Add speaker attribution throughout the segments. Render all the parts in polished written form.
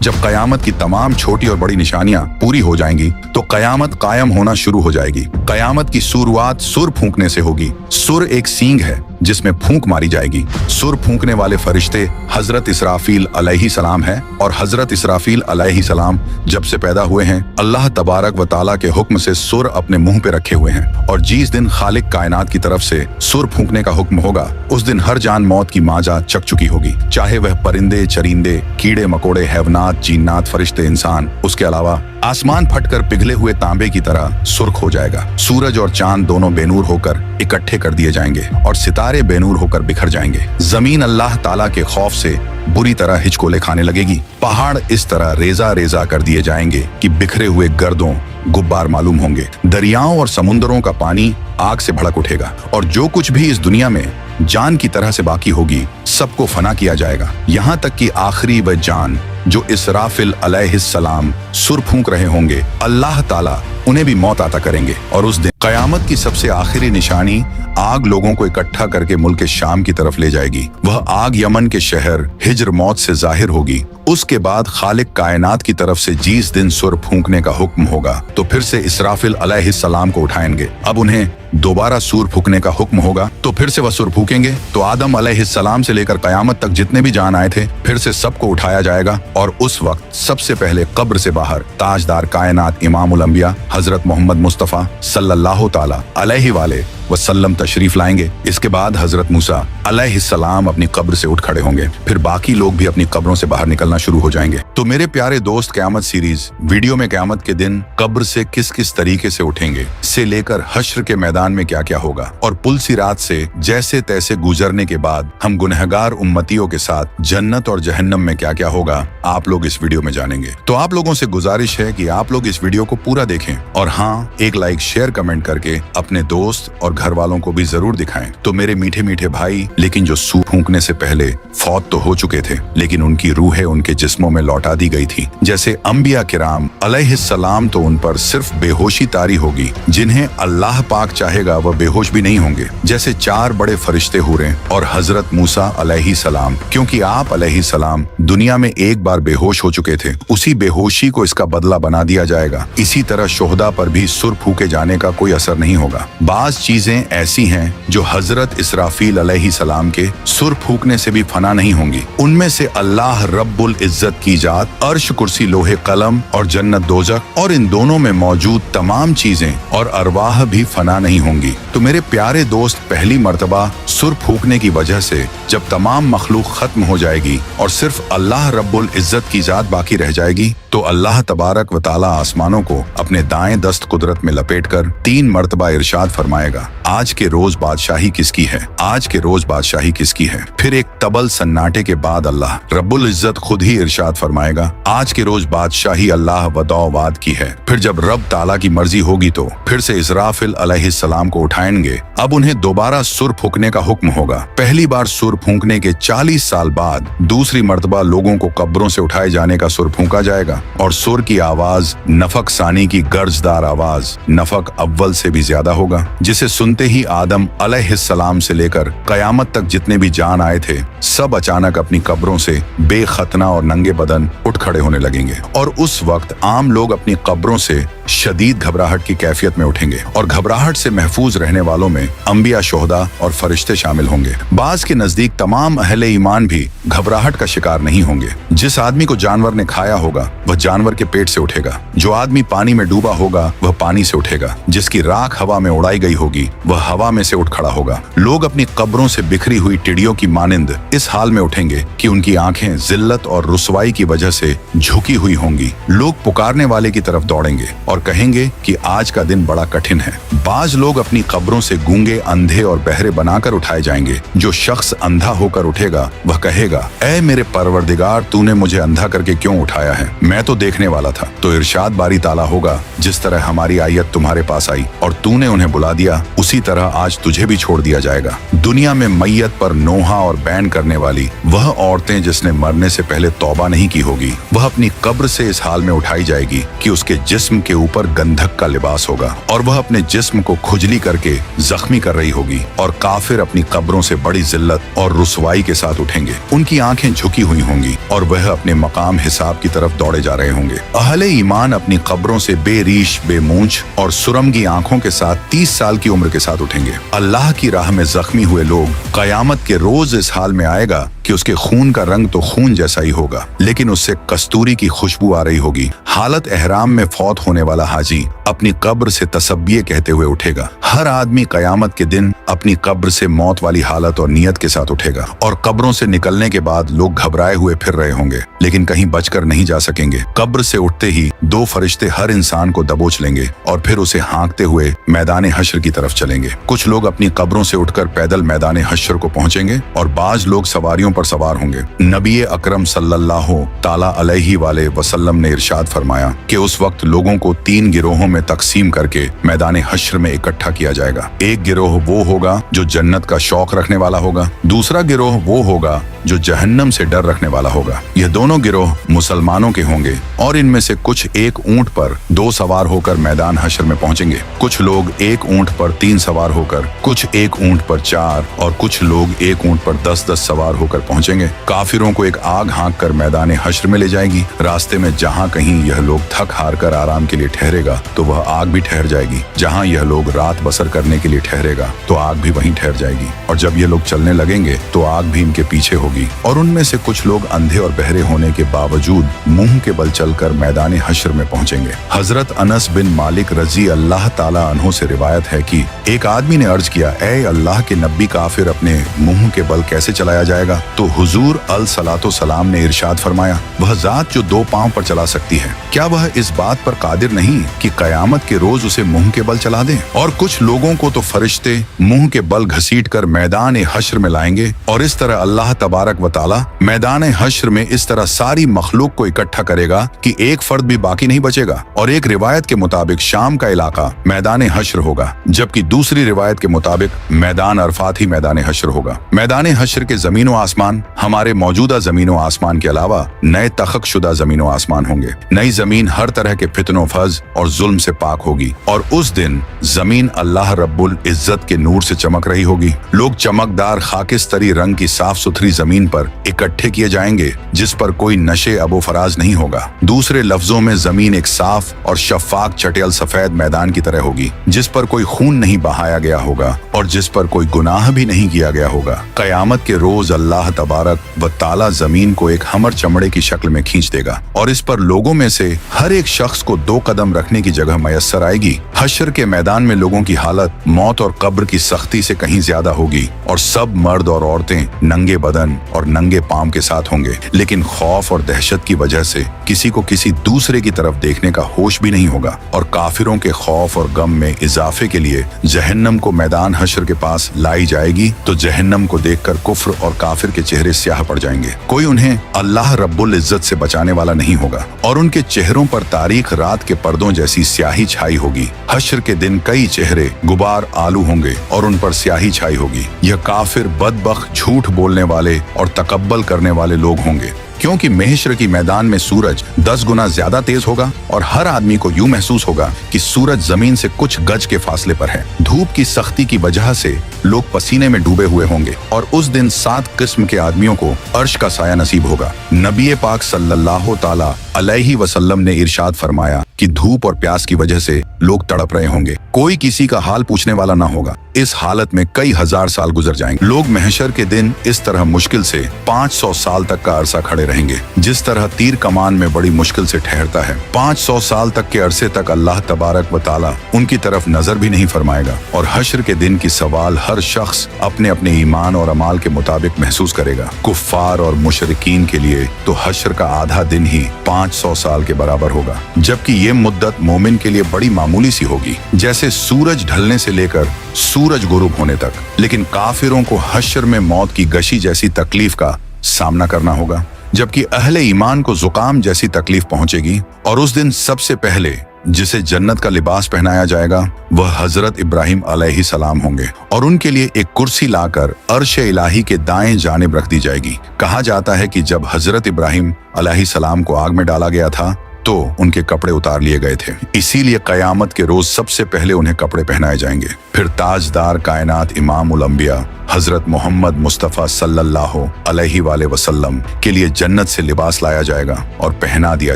Speaker 1: जब कयामत की तमाम छोटी और बड़ी निशानियां पूरी हो जाएंगी तो कयामत कायम होना शुरू हो जाएगी। कयामत की शुरुआत सुर फूंकने से होगी। सुर एक सींग है जिसमें फूंक मारी जाएगी। सुर फूंकने वाले फरिश्ते हजरत इसराफील अलैहि सलाम है, और हजरत इसराफील अलैहि सलाम जब से पैदा हुए हैं अल्लाह तबारक व ताला के हुक्म से सुर अपने मुंह पे रखे हुए हैं। और जिस दिन खालिक कायनात की तरफ से सुर फूंकने का हुक्म होगा उस दिन हर जान मौत की माजा चक चुकी होगी, चाहे वह परिंदे, चरिंदे, कीड़े मकोड़े, हैवनात, जिन्नात, फरिश्ते, इंसान। उसके अलावा आसमान फटकर पिघले हुए तांबे की तरह सुर्ख हो जाएगा। सूरज और चांद दोनों बेनूर होकर इकट्ठे कर दिए जाएंगे और सितारे बेनूर होकर बिखर जाएंगे। जमीन अल्लाह ताला के खौफ से बुरी तरह हिचकोले खाने लगेगी। पहाड़ इस तरह रेजा रेजा कर दिए जाएंगे कि बिखरे हुए गर्दों गुब्बार मालूम होंगे। दरियाओं और समुद्रों का पानी आग से भड़क उठेगा और जो कुछ भी इस दुनिया में जान की तरह से बाकी होगी सबको फना किया जाएगा, यहाँ तक कि आखिरी वह जान जो इसराफिल अलैहिस्सलाम सुर फूंक रहे होंगे अल्लाह ताला उन्हें भी मौत अता करेंगे। और उस दिन कयामत की सबसे आखिरी निशानी आग लोगों को इकट्ठा करके मुल्क शाम की तरफ ले जाएगी। वह आग यमन के शहर हिज्र मौत से जाहिर होगी। उसके बाद खालिक कायनात की तरफ से जिस दिन सुर फूंकने का हुक्म होगा तो फिर से इसराफिल अलैहिस्सलाम को उठाएंगे। अब उन्हें दोबारा सुर फूंकने का हुक्म होगा तो फिर से वह सुर फूंकेंगे। तो आदम अलैहिस्सलाम से लेकर कयामत तक जितने भी जान आए थे फिर से सबको उठाया जाएगा और उस वक्त सबसे पहले कब्र से बाहर ताजदार कायनात इमामुल अंबिया हजरत मोहम्मद मुस्तफा सल्लल्लाहु ताला अलैहि वाले वसल्लम तशरीफ लाएंगे। इसके बाद हजरत मूसा अलैहिस्सलाम अपनी कब्र से उठ खड़े होंगे। फिर बाकी लोग भी अपनी कब्रों से बाहर निकलना शुरू हो जाएंगे। तो मेरे प्यारे दोस्त, क़यामत सीरीज वीडियो में क़यामत के दिन कब्र से किस किस तरीके से उठेंगे से लेकर हश्र के मैदान में क्या क्या होगा और पुल सिरात से जैसे तैसे गुजरने के बाद हम गुनहगार उम्मतियों के साथ जन्नत और जहन्नम में क्या क्या होगा आप लोग इस वीडियो में जानेंगे। तो आप लोगों से गुजारिश है कि आप लोग इस वीडियो को पूरा देखें और हाँ, एक लाइक शेयर कमेंट करके अपने दोस्त और घर वालों को भी जरूर दिखाएं। तो मेरे मीठे मीठे भाई, लेकिन जो सूर फूंकने से पहले फौत तो हो चुके थे लेकिन उनकी रूहें उनके जिस्मों में लौटा दी गई थी, जैसे अंबिया किराम अलैहिस्सलाम, तो उन पर सिर्फ बेहोशी तारी होगी। जिन्हें अल्लाह पाक चाहेगा वह बेहोश भी नहीं होंगे, जैसे 4 बड़े फरिश्ते हुए और हजरत मूसा अलैहिस्सलाम। क्योंकि आप अलैहिस्सलाम दुनिया में एक बार बेहोश हो चुके थे, उसी बेहोशी को इसका बदला बना दिया जाएगा। इसी तरह शोहदा पर भी सुर फूके जाने का कोई असर नहीं होगा। बाज चीजें ऐसी हैं जो हजरत इसराफील अलैहिस्सलाम के सुर फूकने से भी फना नहीं होंगी। उनमें से अल्लाह रब्बुल इज्जत की जात, अर्श, कुर्सी, लोहे कलम और जन्नत दोजख और इन दोनों में मौजूद तमाम चीजें और अरवाह भी फना नहीं होंगी। तो मेरे प्यारे दोस्त, पहली मर्तबा सुर फूकने की वजह से जब तमाम मखलूक खत्म हो जाएगी और सिर्फ अल्लाह रब्बुल इज्जत की जात बाकी रह जाएगी तो अल्लाह तबारक व ताला आसमानों को अपने दाएं दस्त कुदरत में लपेटकर 3 मर्तबा इरशाद फरमाएगा, आज के रोज बादशाही किसकी है, आज के रोज बादशाही किसकी है। फिर एक तबल सन्नाटे के बाद अल्लाह रब्बुल इज्जत खुद ही इरशाद फरमाएगा, आज के रोज बादशाही अल्लाह वदौवाद की है। फिर जब रब ताला की मर्जी होगी तो फिर से इसराफिल अलैहिस्सलाम को उठाएंगे। अब उन्हें दोबारा सुर फूकने का हुक्म होगा। पहली बार सुर फूकने के 40 साल बाद दूसरी मर्तबा लोगों को कब्रों से उठाए जाने का सुर फूका जाएगा और सुर की आवाज नफक सानी की गर्जदार आवाज नफक अव्वल से भी ज्यादा होगा, जिसे सुनते ही आदम अलैहिस्सलाम से लेकर कयामत तक जितने भी जान आए थे सब अचानक अपनी कब्रों से बेखतना और नंगे बदन उठ खड़े होने लगेंगे। और उस वक्त आम लोग अपनी कब्रों से शदीद घबराहट की कैफियत में उठेंगे और घबराहट से महफूज रहने वालों में अंबिया, शोहदा और फरिश्ते शामिल होंगे। बाज के नजदीक तमाम अहले ईमान भी घबराहट का शिकार नहीं होंगे। जिस आदमी को जानवर ने खाया होगा वह जानवर के पेट से उठेगा, जो आदमी पानी में डूबा होगा वह पानी से उठेगा, जिसकी राख हवा में उड़ाई गई होगी वह हवा में से उठ खड़ा होगा। लोग अपनी कब्रों से बिखरी हुई टिड्डियों की मानिंद इस हाल में उठेंगे कि उनकी आंखें जिल्लत और रुसवाई की वजह से झुकी हुई होंगी। लोग पुकारने वाले की तरफ दौड़ेंगे और कहेंगे कि आज का दिन बड़ा कठिन है। बाज लोग अपनी कब्रों से गूंगे, अंधे और बहरे बनाकर उठाए जाएंगे। जो शख्स अंधा होकर उठेगा वह कहेगा, ऐ मेरे परवरदिगार, तूने मुझे अंधा करके क्यों उठाया है, मैं तो देखने वाला था। तो इरशाद बारी ताला होगा, जिस तरह हमारी आयत तुम्हारे पास आई और तूने उन्हें बुला दिया उसी तरह आज तुझे भी छोड़ दिया जाएगा। दुनिया में मैयत पर नोहा और बैन करने वाली वह औरतें जिसने मरने से पहले तौबा नहीं की होगी वह अपनी कब्र से इस हाल में उठाई जाएगी कि उसके जिस्म के ऊपर गंधक का लिबास होगा और वह अपने जिस्म को खुजली करके जख्मी कर रही होगी और काफिर अपनी कब्रों से बड़ी जिल्लत और रुसवाई के साथ उठेंगे। उनकी आंखें झुकी हुई होंगी और वह अपने मकाम हिसाब की तरफ दौड़े जा रहे होंगे। अहले ईमान अपनी कब्रों से बेरीश बेमूंछ और सुरमगी आंखों के साथ 30 साल की उम्र के साथ उठेंगे। अल्लाह की राह में जख्मी हुए लोग कयामत के रोज इस हाल में आएगा कि उसके खून का रंग तो खून जैसा ही होगा, लेकिन उससे कस्तूरी की खुशबू आ रही होगी। हालत एहराम में फौत होने वाला हाजी अपनी कब्र से तसब्बिये कहते हुए उठेगा। हर आदमी कयामत के दिन अपनी कब्र से मौत वाली हालत और नियत के साथ उठेगा और कब्रों से निकलने के बाद लोग घबराए हुए फिर रहे होंगे, लेकिन कहीं बचकर नहीं जा सकेंगे। कब्र से उठते ही 2 फरिश्ते हर इंसान को दबोच लेंगे और फिर उसे हाँकते हुए मैदान हश्र की तरफ चलेंगे। कुछ लोग अपनी कब्रों से उठकर पैदल मैदान हश्र को पहुंचेंगे और बाज लोग सवारियों पर सवार होंगे। नबी अकरम सल्लल्लाहु ताला अलैहि वसल्लम ने इरशाद फरमाया कि उस वक्त लोगों को 3 गिरोहों में तकसीम करके मैदान हश्र में इकट्ठा किया जाएगा। एक गिरोह वो होगा जो जन्नत का शौक रखने वाला होगा, दूसरा गिरोह वो होगा जो जहन्नम से डर रखने वाला होगा। यह दोनों गिरोह मुसलमानों के होंगे और इनमें से कुछ एक ऊंट पर 2 सवार होकर मैदान हश्र में पहुंचेंगे। कुछ लोग एक ऊंट पर 3 सवार होकर, कुछ एक ऊंट पर 4 और कुछ लोग एक ऊंट पर 10-10 सवार होकर पहुंचेंगे। काफिरों को एक आग हाँक कर मैदान हश्र में ले जाएगी। रास्ते में जहाँ कहीं यह लोग थक हार कर आराम के लिए ठहरेगा तो वह आग भी ठहर जाएगी। जहाँ यह लोग रात बसर करने के लिए ठहरेगा तो आग भी वहीं ठहर जाएगी। और जब ये लोग चलने लगेंगे तो आग भी इनके पीछे होगी। और उनमें से कुछ लोग अंधे और बहरे होने के बावजूद मुंह के बल चलकर मैदान हश्र में पहुंचेंगे। हजरत अनस बिन मालिक रजी अल्लाह ताला अन्हु से रिवायत है कि एक आदमी ने अर्ज किया, ए अल्लाह के नबी, काफिर अपने मुंह के बल कैसे चलाया जाएगा? तो हुजूर अलसलातो सलाम ने इरशाद फरमाया, वह जात जो 2 पांव पर चला सकती है, क्या वह इस बात पर कादिर नहीं कि कयामत के रोज उसे मुंह के बल चला दे? और कुछ लोगों को तो फरिश्ते मुंह के बल घसीट कर मैदान हश्र में लाएंगे और इस तरह अल्लाह तबारक व ताला मैदान हश्र में इस तरह सारी मखलूक को इकट्ठा करेगा कि एक फर्द भी बाकी नहीं बचेगा। और एक रिवायत के मुताबिक शाम का इलाका मैदान हश्र होगा, जबकि दूसरी रिवायत के मुताबिक मैदान अरफात ही मैदान हश्र होगा। मैदान हश्र के जमीन व आसमान हमारे मौजूदा जमीन व आसमान के अलावा नए तखक शुदा जमीन व आसमान होंगे। नई जमीन हर तरह के फितनों, फज और जुल्म से पाक होगी और उस दिन जमीन अल्लाह रब्बुल इज्जत के नूर से चमक रही होगी। लोग चमकदार खाकिस्तरी रंग की साफ सुथरी जमीन पर इकट्ठे किए जाएंगे जिस पर कोई नशे अबो फराज नहीं होगा। दूसरे लफ्जों में जमीन एक साफ और शफाक चटेल सफेद मैदान की तरह होगी जिस पर कोई खून नहीं बहाया गया होगा और जिस पर कोई गुनाह भी नहीं किया गया होगा। कयामत के रोज अल्लाह तबारक व ताला जमीन को एक हमर चमड़े की शक्ल में खींच देगा और इस पर लोगों में से हर एक शख्स को 2 कदम रखने की जगह मयस्सर आएगी। हश्र के मैदान में लोगों की हालत मौत और कब्र की सख्ती से कहीं ज्यादा होगी और सब मर्द और औरतें नंगे बदन और नंगे पांव के साथ होंगे, लेकिन खौफ और दहशत की वजह से किसी को किसी दूसरे की तरफ देखने का होश भी नहीं होगा। और काफिरों के खौफ और गम में इजाफे के लिए जहन्नम को मैदान हश्र के पास लाई जाएगी तो जहन्नम को देखकर कुफ्र और काफिर के चेहरे स्याह पड़ जाएंगे। कोई उन्हें अल्लाह रब्बुल इज्जत से बचाने वाला नहीं होगा और उनके चेहरों पर तारीख रात के पर्दों जैसी स्याही छाई होगी। हश्र के दिन कई चेहरे गुबार आलू होंगे और उन पर स्याही छाई होगी। यह काफिर, बदबख्त, झूठ बोलने वाले और तकब्बल करने वाले लोग होंगे, क्योंकि महशर की मैदान में सूरज 10 गुना ज्यादा तेज होगा और हर आदमी को यूं महसूस होगा कि सूरज जमीन से कुछ गज के फासले पर है। धूप की सख्ती की वजह से लोग पसीने में डूबे हुए होंगे और उस दिन 7 किस्म के आदमियों को अर्श का साया नसीब होगा। नबी पाक सल्लल्लाहु ताला अलैहि वसल्लम ने इरशाद फरमाया कि धूप और प्यास की वजह से लोग तड़प रहे होंगे, कोई किसी का हाल पूछने वाला ना होगा। इस हालत में कई हजार साल गुजर जाएंगे। लोग महशर के दिन इस तरह मुश्किल से 500 साल तक का अरसा खड़े रहेंगे, जिस तरह तीर कमान में बड़ी मुश्किल से ठहरता है। 500 साल तक के अरसे तक अल्लाह तबारक व ताला उनकी तरफ नजर भी नहीं फरमाएगा और हश्र के दिन की सवाल हर शख्स अपने अपने ईमान और अमाल के मुताबिक महसूस करेगा। कुफ्फार और मुशरिकीन के लिए तो हश्र का आधा दिन ही 500 साल के बराबर होगा, जबकि ये मुद्दत मोमिन के लिए बड़ी मामूली सी होगी, जैसे सूरज ढलने से लेकर सूरज गुरूब होने तक। लेकिन काफिरों को हश्र में मौत की गशी जैसी तकलीफ का सामना करना होगा, जबकि अहले ईमान को जुकाम जैसी तकलीफ पहुंचेगी। और उस दिन सबसे पहले जिसे जन्नत का लिबास पहनाया जाएगा वह हजरत इब्राहिम अलैहिस्सलाम होंगे और उनके लिए एक कुर्सी लाकर अर्श इलाही के दाएं जानिब रख दी जाएगी। कहा जाता है कि जब हजरत इब्राहिम अलैहिस्सलाम को आग में डाला गया था तो उनके कपड़े उतार लिए गए थे। इसीलिए कयामत के रोज सबसे पहले उन्हें कपड़े पहनाए जाएंगे। फिर ताजदार कायनात इमाम उल अंबिया हजरत मोहम्मद मुस्तफ़ा सल्लल्लाहु अलैहि वसल्लम के लिए जन्नत से लिबास लाया जाएगा और पहना दिया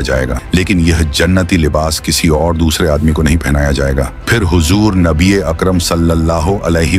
Speaker 1: जाएगा, लेकिन यह जन्नती लिबास किसी और दूसरे आदमी को नहीं पहनाया जाएगा। फिर हुजूर नबी अकरम सल्लल्लाहु अलैहि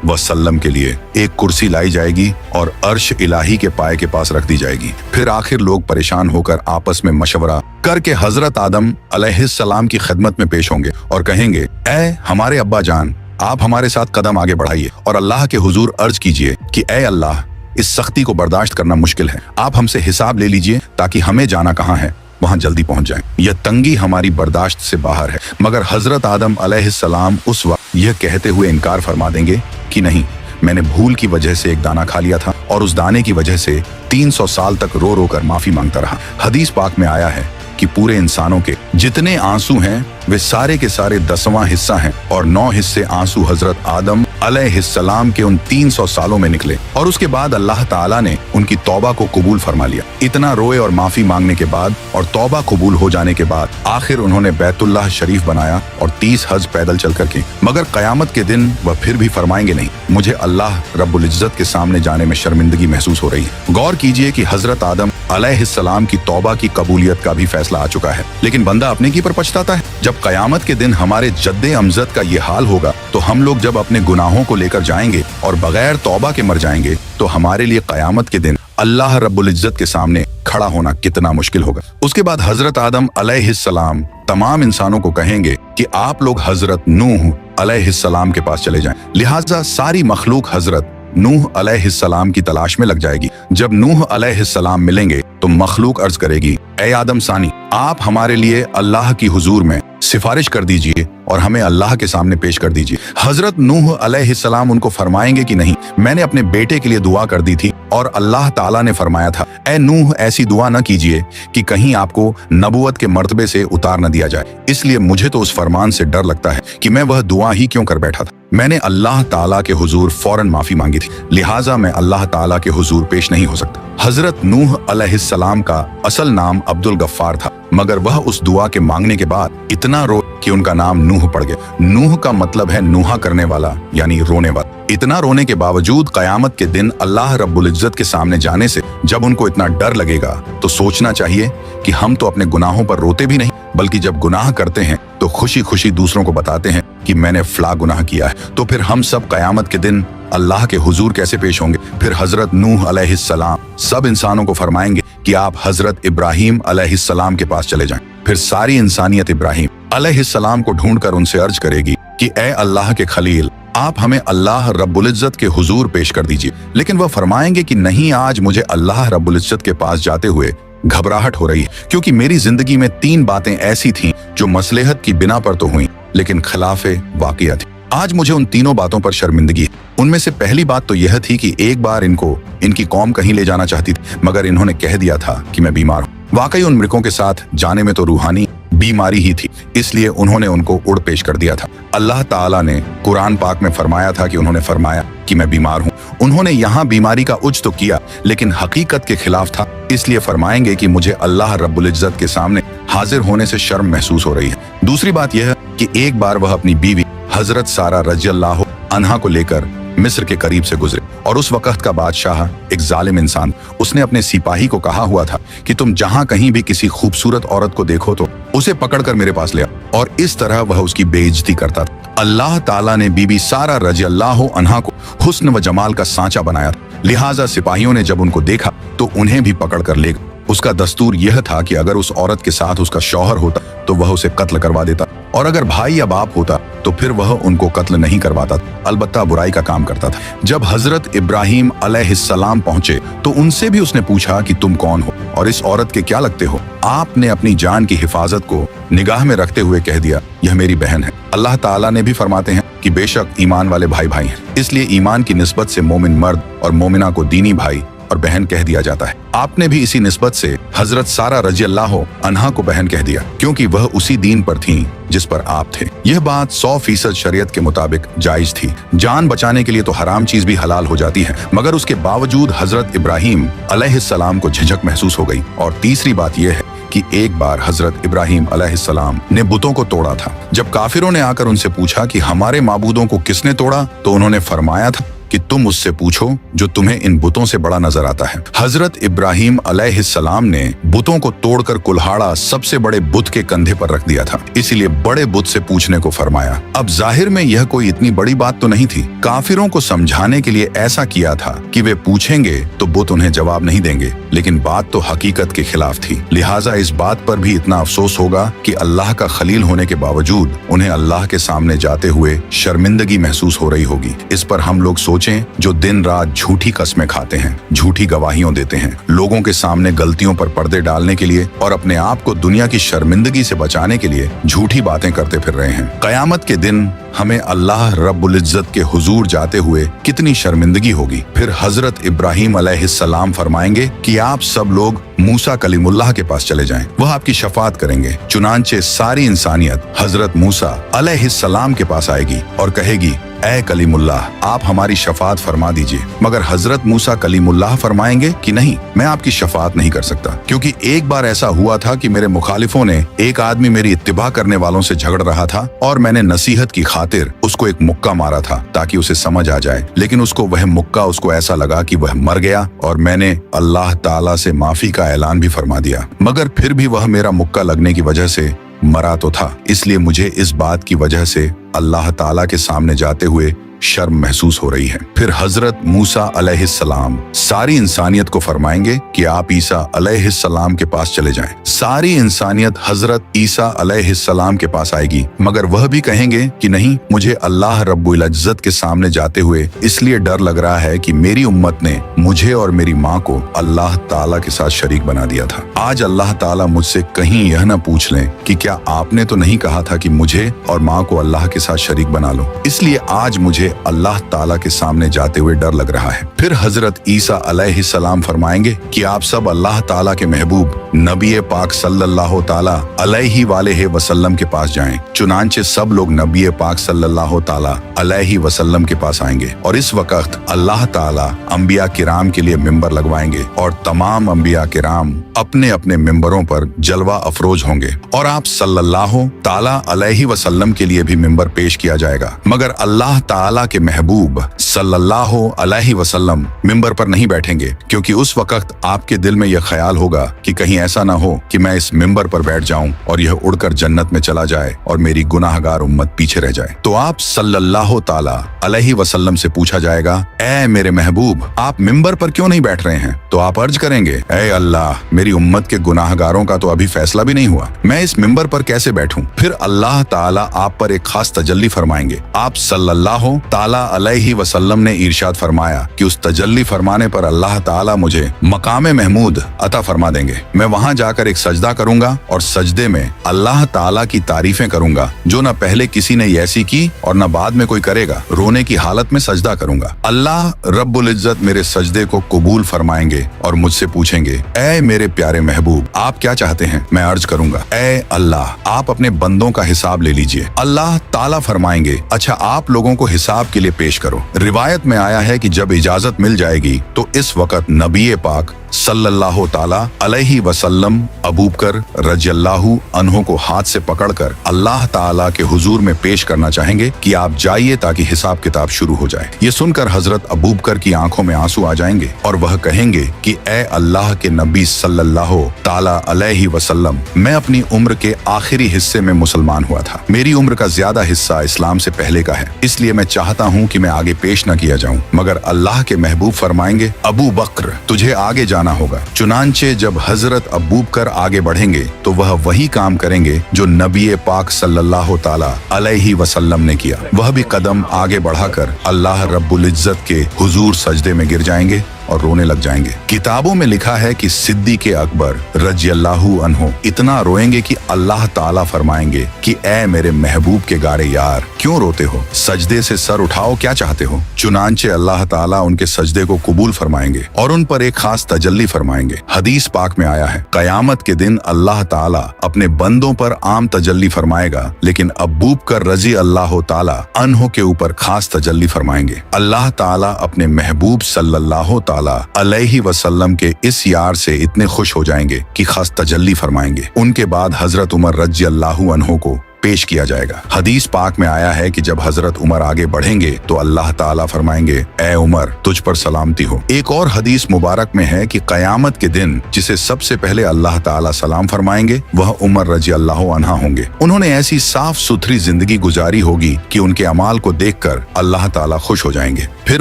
Speaker 1: वसल्लम के लिए एक कुर्सी लाई जाएगी और अर्श इलाही के पाए के पास रख दी जाएगी। फिर आखिर लोग परेशान होकर आपस में मशवरा करके हजरत आदम अलैहिस्सलाम की खिदमत में पेश होंगे और कहेंगे, ऐ हमारे अब्बा जान, आप हमारे साथ कदम आगे बढ़ाइए और अल्लाह के हुजूर अर्ज कीजिए कि ऐ अल्लाह, इस सख्ती को बर्दाश्त करना मुश्किल है, आप हमसे हिसाब ले लीजिए ताकि हमें जाना कहाँ है वहां जल्दी पहुंच जाएं। यह तंगी हमारी बर्दाश्त से बाहर है। मगर हजरत आदम अलैहिस्सलाम उस वक्त यह कहते हुए इनकार फरमा देंगे कि नहीं, मैंने भूल की वजह से एक दाना खा लिया था और उस दाने की वजह से 300 साल तक रो रो कर माफी मांगता रहा। हदीस पाक में आया है कि पूरे इंसानों के जितने आंसू हैं वे सारे के सारे 10वां हिस्सा हैं और 9 हिस्से आंसू हजरत आदम अलैहिस्सलाम के उन 300 सालों में निकले और उसके बाद अल्लाह ताला ने उनकी तौबा को कबूल फरमा लिया। इतना रोए और माफी मांगने के बाद और तौबा कबूल हो जाने के बाद आखिर उन्होंने बैतुल्लाह शरीफ बनाया और 30 हज पैदल चल करके। मगर कयामत के दिन वह फिर भी फरमाएंगे, नहीं, मुझे अल्लाह रब्बुल इज्जत के सामने जाने में शर्मिंदगी महसूस हो रही है। गौर कीजिए कि हजरत आदम अलैहिस्सलाम की तौबा की कबूलियत का भी फैसला आ चुका है, लेकिन बंदा अपने की पर पछताता है। जब कयामत के दिन हमारे जद्दे अमजद का ये हाल होगा तो हम लोग जब अपने गुनाहों को लेकर जाएंगे और बगैर तौबा के मर जाएंगे तो हमारे लिए कयामत के दिन अल्लाह रब्बुल इज्जत के सामने खड़ा होना कितना मुश्किल होगा। उसके बाद हजरत आदम अलैहिस्सलाम तमाम इंसानों को कहेंगे कि आप लोग हजरत नूह अलैहिस्सलाम के पास चले जाएं। लिहाजा सारी मखलूक हजरत नूह अलैहिस्सलाम की तलाश में लग जाएगी। जब नूह अलैहिस्सलाम मिलेंगे तो मखलूक अर्ज करेगी, ए आदम सानी, आप हमारे लिए अल्लाह की हुजूर में सिफारिश कर दीजिए और हमें अल्लाह के सामने पेश कर दीजिए। हजरत नूह अलैहिस्सलाम उनको फरमाएंगे कि नहीं, मैंने अपने बेटे के लिए दुआ कर दी थी और अल्लाह ताला ने फरमाया था, ए नूह, ऐसी दुआ न कीजिए कि कहीं आपको नबुवत के मर्तबे से उतार न दिया जाए। इसलिए मुझे तो उस फरमान से डर लगता है कि मैं वह दुआ ही क्यों कर बैठा था। मैंने अल्लाह ताला के हुजूर फौरन माफी मांगी थी, लिहाजा मैं अल्लाह ताला के हुजूर पेश नहीं हो सकता। हजरत नूह अलैहिस्सलाम का असल नाम अब्दुल गफ्फार था, मगर वह उस दुआ के मांगने के बाद इतना रो कि उनका नाम नूह पड़ गया। नूह का मतलब है नूहा करने वाला, यानी रोने वाला। इतना रोने के बावजूद कयामत के दिन अल्लाह रब्बुल इज्जत के सामने जाने से जब उनको इतना डर लगेगा तो सोचना चाहिए कि हम तो अपने गुनाहों पर रोते भी नहीं, बल्कि जब गुनाह करते हैं तो खुशी खुशी दूसरों को बताते हैं कि मैंने फला गुनाह किया है। तो फिर हम सब कयामत के दिन अल्लाह के हुजूर कैसे पेश होंगे। फिर हजरत नूह अलैहिस्सलाम सब इंसानों को फरमाएंगे कि आप हजरत इब्राहिम अलैहिस्सलाम के पास चले जाएं। फिर सारी इंसानियत इब्राहिम अलैहिस्सलाम को ढूंढकर उनसे अर्ज करेगी कि ए अल्लाह के खलील, आप हमें अल्लाह रब्बुल इज्जत के हुजूर पेश कर दीजिए। लेकिन वह फरमाएंगे कि नहीं, आज मुझे अल्लाह रब्बुल इज्जत के पास जाते हुए घबराहट हो रही है, क्योंकि मेरी जिंदगी में 3 बातें ऐसी थीं जो मसलहत की बिना पर तो हुई लेकिन खिलाफे वाक़िया थी। आज मुझे उन तीनों बातों पर शर्मिंदगी है। उनमें से पहली बात तो यह थी कि एक बार इनको इनकी कौम कहीं ले जाना चाहती थी, मगर इन्होंने कह दिया था कि मैं बीमार हूँ। वाकई उन मृगों के साथ जाने में तो रूहानी बीमारी ही थी, इसलिए उन्होंने उनको उड़ पेश कर दिया था। अल्लाह ताला ने कुरान पाक में फरमाया था कि उन्होंने फरमाया कि मैं बीमार हूँ। उन्होंने यहाँ बीमारी का उज तो किया लेकिन हकीकत के खिलाफ था, इसलिए फरमाएंगे कि मुझे अल्लाह रब्बुल इज्जत के सामने हाजिर होने से शर्म महसूस हो रही है। दूसरी बात यह कि एक बार वह अपनी बीवी हजरत सारा रज़ियल्लाहु अन्हा को लेकर मिस्र के करीब से गुजरे और उस वक्त का बादशाह एक जालिम इंसान, उसने अपने सिपाही को कहा हुआ था कि तुम जहां कहीं भी किसी खूबसूरत औरत को देखो तो उसे पकड़कर मेरे पास ले आओ, और इस तरह वह उसकी बेइज्जती करता था। अल्लाह ताला ने बीबी सारा रज़ियल्लाहु अन्हा को हुस्न व जमाल का सांचा बनाया था, लिहाजा सिपाहियों ने जब उनको देखा तो उन्हें भी पकड़ कर ले गए। उसका दस्तूर यह था कि अगर उस औरत के साथ उसका शौहर होता तो वह उसे कत्ल करवा देता, और अगर भाई या बाप होता तो फिर वह उनको कत्ल नहीं करवाता, अलबत्ता बुराई का काम करता था। जब हजरत इब्राहिम अलैहिस्सलाम पहुंचे तो उनसे भी उसने पूछा कि तुम कौन हो और इस औरत के क्या लगते हो। आपने अपनी जान की हिफाजत को निगाह में रखते हुए कह दिया, यह मेरी बहन है। अल्लाह ताला ने भी फरमाते हैं कि बेशक ईमान वाले भाई भाई हैं, इसलिए ईमान की निस्बत से मोमिन मर्द और मोमिना को दीनी भाई और बहन कह दिया जाता है। आपने भी इसी निस्बत से हजरत सारा रज़ियल्लाहु अन्हा को बहन कह दिया, क्योंकि वह उसी दीन पर थीं जिस पर आप थे। यह बात 100% शरीयत के मुताबिक जायज थी। जान बचाने के लिए तो हराम चीज भी हलाल हो जाती है, मगर उसके बावजूद हजरत इब्राहिम अलैहिस्सलाम को झिझक महसूस हो गई। और तीसरी बात यह है कि एक बार हजरत इब्राहिम अलैहिस्सलाम ने बुतों को तोड़ा था। जब काफिरों ने आकर उनसे पूछा कि हमारे माबूदों को किसने तोड़ा, तो उन्होंने फरमाया था कि तुम उससे पूछो जो तुम्हें इन बुतों से बड़ा नजर आता है। हजरत इब्राहिम अलैहिस्सलाम ने बुतों को तोड़कर कुल्हाड़ा सबसे बड़े बुत के कंधे पर रख दिया था, इसीलिए बड़े बुत से पूछने को फरमाया। अब जाहिर में यह कोई इतनी बड़ी बात तो नहीं थी। काफिरों को समझाने के लिए ऐसा किया था कि वे पूछेंगे तो बुत उन्हें जवाब नहीं देंगे, लेकिन बात तो हकीकत के खिलाफ थी। लिहाजा इस बात पर भी इतना अफसोस होगा कि अल्लाह का खलील होने के बावजूद उन्हें अल्लाह के सामने जाते हुए शर्मिंदगी महसूस हो रही होगी। इस पर हम लोग सोचें जो दिन रात झूठी कस्में खाते हैं, झूठी गवाहियां देते हैं, लोगों के सामने गलतियों पर पर्दे डालने के लिए और अपने आप को दुनिया की शर्मिंदगी से बचाने के लिए झूठी बातें करते फिर रहे हैं। कयामत के दिन हमें अल्लाह रब्बुल इज्जत के हुजूर जाते हुए कितनी शर्मिंदगी होगी। फिर हजरत इब्राहिम अलैहिस्सलाम फरमाएंगे कि आप सब लोग मूसा कलीमुल्लाह के पास चले जाएं, वह आपकी शफाअत करेंगे। चुनांचे सारी इंसानियत हजरत मूसा अलैहिस्सलाम के पास आएगी और कहेगी, ऐ कलीमुल्लाह, आप हमारी शफाअत फरमा दीजिए। मगर हजरत मूसा कलीमुल्लाह फरमाएंगे कि नहीं, मैं आपकी शफाअत नहीं कर सकता, क्योंकि एक बार ऐसा हुआ था कि मेरे मुखालिफों ने एक आदमी मेरी इत्तिबा करने वालों से झगड़ रहा था और मैंने नसीहत की खातिर उसको एक मुक्का मारा था ताकि उसे समझ आ जाए, लेकिन वह मुक्का उसको ऐसा लगा कि वह मर गया और मैंने अल्लाह ताला से माफी का ऐलान भी फरमा दिया, मगर फिर भी वह मेरा मुक्का लगने की वजह से मरा तो था। इसलिए मुझे इस बात की वजह से अल्लाह ताला के सामने जाते हुए शर्म महसूस हो रही है। फिर हजरत मूसा अलैहिस्सलाम सारी इंसानियत को फरमाएंगे कि आप ईसा अलैहिस्सलाम के पास चले जाएं। सारी इंसानियत हजरत ईसा अलैहिस्सलाम के पास आएगी, मगर वह भी कहेंगे कि नहीं, मुझे अल्लाह रब्बुल इज्जत के सामने जाते हुए इसलिए डर लग रहा है कि मेरी उम्मत ने मुझे और मेरी माँ को अल्लाह ताला के साथ शरीक बना दिया था। आज अल्लाह ताला मुझसे कहीं यह न पूछ लें कि क्या आपने तो नहीं कहा था कि मुझे और माँ को अल्लाह के साथ शरीक बना लो। इसलिए आज मुझे अल्लाह ताला के सामने जाते हुए डर लग रहा है। फिर हजरत ईसा अलैहिस्सलाम फरमाएंगे कि आप सब अल्लाह ताला के महबूब नबी पाक सल्लल्लाहु ताला अलैहि वालेहि वसल्लम के पास जाएं। चुनांचे सब लोग नबी पाक सल्लल्लाहु ताला अलैहि वसल्लम के पास आएंगे और इस वक्त अल्लाह ताला अंबिया किराम के लिए मिंबर लगवाएंगे और तमाम अंबिया किराम अपने अपने मिंबरों पर जलवा अफरोज होंगे और आप सल्लल्लाहु ताला अलैहि वसल्लम के लिए भी मिंबर पेश किया जाएगा। मगर अल्लाह ताला के महबूब सल्लल्लाहु अलैहि वसल्लम मिंबर पर नहीं बैठेंगे, क्योंकि उस वक्त आपके दिल में यह ख्याल होगा कि कहीं ऐसा ना हो कि मैं इस मिंबर पर बैठ जाऊं और यह उड़कर जन्नत में चला जाए और मेरी गुनाहगार उम्मत पीछे रह जाए। तो आप सल्लल्लाहु ताला अलैहि वसल्लम से पूछा जाएगा, ऐ मेरे महबूब, आप मिंबर पर क्यों नहीं बैठ रहे हैं? तो आप अर्ज करेंगे, ऐ अल्लाह, मेरी उम्मत के गुनाहगारों का तो अभी फैसला भी नहीं हुआ, मैं इस मिंबर पर कैसे बैठूं? फिर अल्लाह ताला आप पर एक खास तजल्ली फरमाएंगे। आप सल्लल्लाहु ताला अलैहि वसल्लम ने इरशाद फरमाया कि उस तजल्ली फरमाने पर अल्लाह ताला मुझे मकामे महमूद अता फरमा देंगे। मैं वहां जाकर एक सजदा करूंगा और सजदे में अल्लाह ताला की तारीफें करूंगा जो न पहले किसी ने ऐसी की और न बाद में कोई करेगा। रोने की हालत में सजदा करूंगा। अल्लाह रब्बुल इज्जत मेरे सजदे को कबूल फरमाएंगे और मुझसे पूछेंगे, ऐ मेरे प्यारे महबूब, आप क्या चाहते हैं? मैं अर्ज करूंगा, ऐ अल्लाह, आप अपने बंदों का हिसाब ले लीजिए। अल्लाह ताला फरमाएंगे, अच्छा आप लोगों को हिसाब के लिए पेश करो। रिवायत में आया है कि जब इजाजत मिल जाएगी तो इस वक्त नबी पाक सल्लल्लाहु ताला अलैहि वसल्लम अबू बकर रज़ियल्लाहु अन्हु को हाथ से पकड़कर अल्लाह ताला के हुजूर में पेश करना चाहेंगे कि आप जाइए ताकि हिसाब किताब शुरू हो जाए। ये सुनकर हजरत अबू बकर की आंखों में आंसू आ जाएंगे और वह कहेंगे कि ए अल्लाह के नबी सल्लल्लाहु ताला अलैहि वसल्लम, मैं अपनी उम्र के आखिरी हिस्से में मुसलमान हुआ था। मेरी उम्र का ज्यादा हिस्सा इस्लाम से पहले का है, इसलिए मैं चाहता हूँ कि मैं आगे पेश न किया जाऊँ। मगर अल्लाह के महबूब फरमाएंगे, अबू बकर, तुझे आगे जाना होगा। चुनांचे जब हजरत अबू बकर आगे बढ़ेंगे तो वह वही काम करेंगे जो नबी पाक सल्लल्लाहु ताला अलैहि वसल्लम ने किया। वह भी कदम आगे बढ़ाकर अल्लाह रब्बुल इज्जत के हुजूर सजदे में गिर जाएंगे और रोने लग जाएंगे। किताबों में लिखा है कि सिद्दीक़ अकबर रज़ियल्लाहु अन्हु इतना रोएंगे कि अल्लाह ताला फरमाएंगे कि ए मेरे महबूब के गारे यार, क्यों रोते हो? सजदे से सर उठाओ, क्या चाहते हो? चुनांचे अल्लाह ताला उनके सजदे को कबूल फरमाएंगे और उन पर एक खास तजल्ली फरमाएंगे। हदीस पाक में आया है, कयामत के दिन अल्लाह ताला अपने बंदों पर आम तजल्ली फरमाएगा, लेकिन अबू बकर रज़ियल्लाहु ताला अन्हु के ऊपर खास तजल्ली फरमाएंगे। अल्लाह ताला अपने महबूब सल्लल्लाहु ताला अलैहि वसल्लम के इस यार से इतने खुश हो जाएंगे कि खास तजल्ली फरमाएंगे। उनके बाद हजरत उमर रज़ी अल्लाहु अन्हु को पेश किया जाएगा। हदीस पाक में आया है कि जब हजरत उमर आगे बढ़ेंगे तो अल्लाह ताला फरमाएंगे, ए उमर तुझ पर सलामती हो। एक और हदीस मुबारक में है कि कयामत के दिन जिसे सबसे पहले अल्लाह ताला सलाम फरमाएंगे वह उमर रज़ी अल्लाहु अन्हा होंगे। उन्होंने ऐसी साफ सुथरी जिंदगी गुजारी होगी कि उनके अमाल को देखकर अल्लाह ताला खुश हो जाएंगे। फिर